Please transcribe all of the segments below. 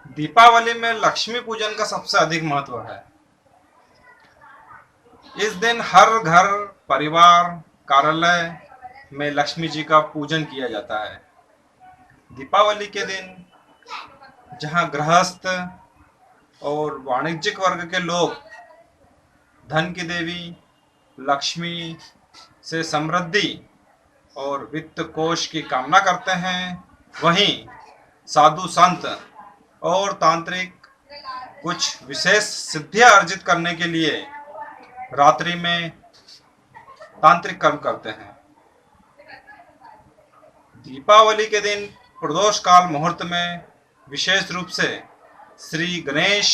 दीपावली में लक्ष्मी पूजन का सबसे अधिक महत्व है। इस दिन हर घर, परिवार, कार्यालय में लक्ष्मी जी का पूजन किया जाता है। दीपावली के दिन जहां गृहस्थ और वाणिज्यिक वर्ग के लोग धन की देवी लक्ष्मी से समृद्धि और वित्त कोष की कामना करते हैं, वहीं साधु संत और तांत्रिक कुछ विशेष सिद्धियां अर्जित करने के लिए रात्रि में तांत्रिक कर्म करते हैं। दीपावली के दिन प्रदोष काल मुहूर्त में विशेष रूप से श्री गणेश,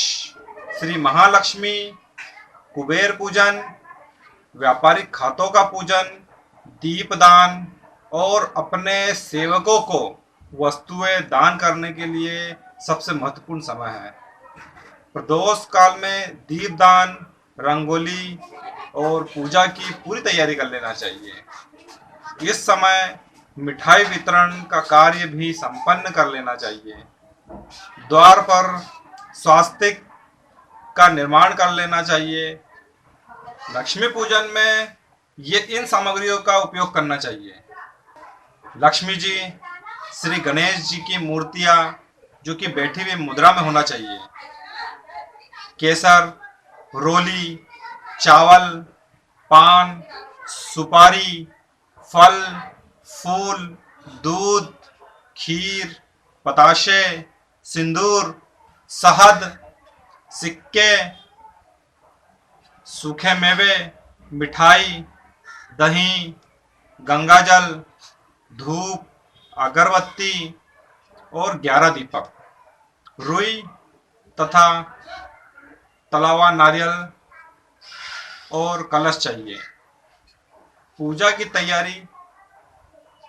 श्री महालक्ष्मी, कुबेर पूजन, व्यापारिक खातों का पूजन, दीपदान और अपने सेवकों को वस्तुएं दान करने के लिए सबसे महत्वपूर्ण समय है। प्रदोष काल में दीपदान, रंगोली और पूजा की पूरी तैयारी कर लेना चाहिए। इस समय मिठाई वितरण का कार्य भी संपन्न कर लेना चाहिए। द्वार पर स्वास्तिक का निर्माण कर लेना चाहिए। लक्ष्मी पूजन में इन सामग्रियों का उपयोग करना चाहिए। लक्ष्मी जी, श्री गणेश जी की मूर्तियां जो कि बैठी हुई मुद्रा में होना चाहिए। केसर, रोली, चावल, पान, सुपारी, फल, फूल, दूध, खीर, बताशे, सिंदूर, शहद, सिक्के, सूखे मेवे, मिठाई, दही, गंगाजल, धूप, अगरबत्ती और 11 दीपक, रुई तथा तला हुआ नारियल और कलश चाहिए। पूजा की तैयारी,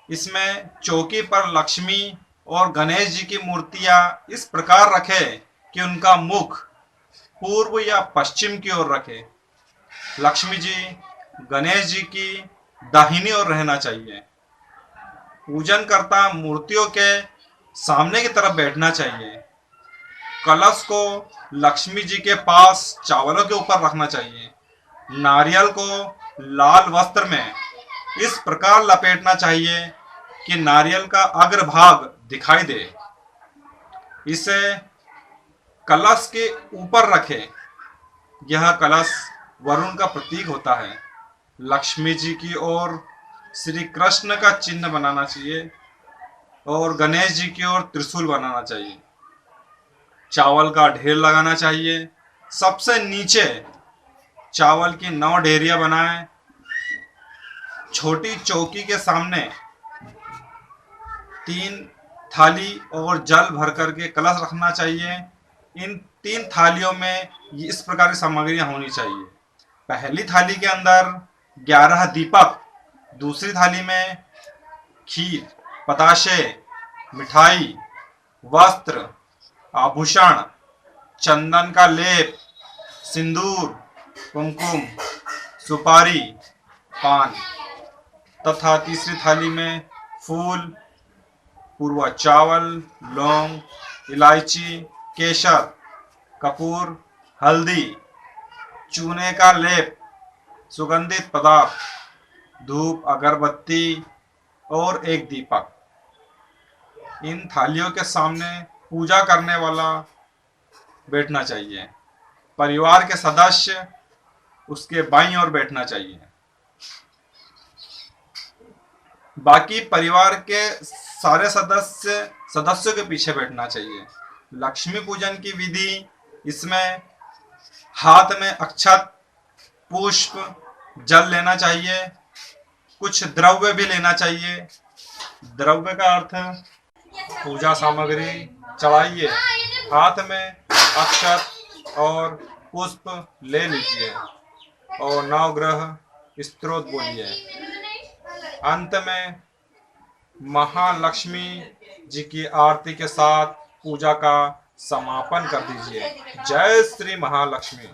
इसमें चौकी पर लक्ष्मी और गणेश जी की मूर्तियां इस प्रकार रखें कि उनका मुख पूर्व या पश्चिम की ओर रखे। लक्ष्मी जी, गणेश जी की दाहिनी ओर रहना चाहिए। पूजन करता मूर्तियों के सामने की तरफ बैठना चाहिए। कलश को लक्ष्मी जी के पास चावलों के ऊपर रखना चाहिए। नारियल को लाल वस्त्र में इस प्रकार लपेटना चाहिए कि नारियल का अग्रभाग दिखाई दे। इसे कलश के ऊपर रखें। यह कलश वरुण का प्रतीक होता है। लक्ष्मी जी की ओर श्री कृष्ण का चिन्ह बनाना चाहिए और गणेश जी की ओर त्रिशूल बनाना चाहिए। चावल का ढेर लगाना चाहिए। सबसे नीचे चावल की 9 ढेरियां बनाएं। छोटी चौकी के सामने 3 थाली और जल भर करके कलश रखना चाहिए। इन 3 थालियों में इस प्रकार की सामग्रियां होनी चाहिए। पहली थाली के अंदर 11 दीपक, दूसरी थाली में खीर, बताशे, मिठाई, वस्त्र, आभूषण, चंदन का लेप, सिंदूर, कुमकुम, सुपारी, पान तथा तीसरी थाली में फूल, पूर्वा चावल, लौंग, इलायची, केसर, कपूर, हल्दी, चूने का लेप, सुगंधित पदार्थ, धूप, अगरबत्ती और एक दीपक। इन थालियों के सामने पूजा करने वाला बैठना चाहिए। परिवार के सदस्य उसके बाईं ओर बैठना चाहिए। बाकी परिवार के सारे सदस्यों के पीछे बैठना चाहिए। लक्ष्मी पूजन की विधि, इसमें हाथ में अक्षत, पुष्प, जल लेना चाहिए। कुछ द्रव्य भी लेना चाहिए। द्रव्य का अर्थ पूजा सामग्री चढ़ाइए। हाथ में अक्षत और पुष्प ले लीजिए और नवग्रह स्तोत्र बोलिए। अंत में महालक्ष्मी जी की आरती के साथ पूजा का समापन कर दीजिए। जय श्री महालक्ष्मी।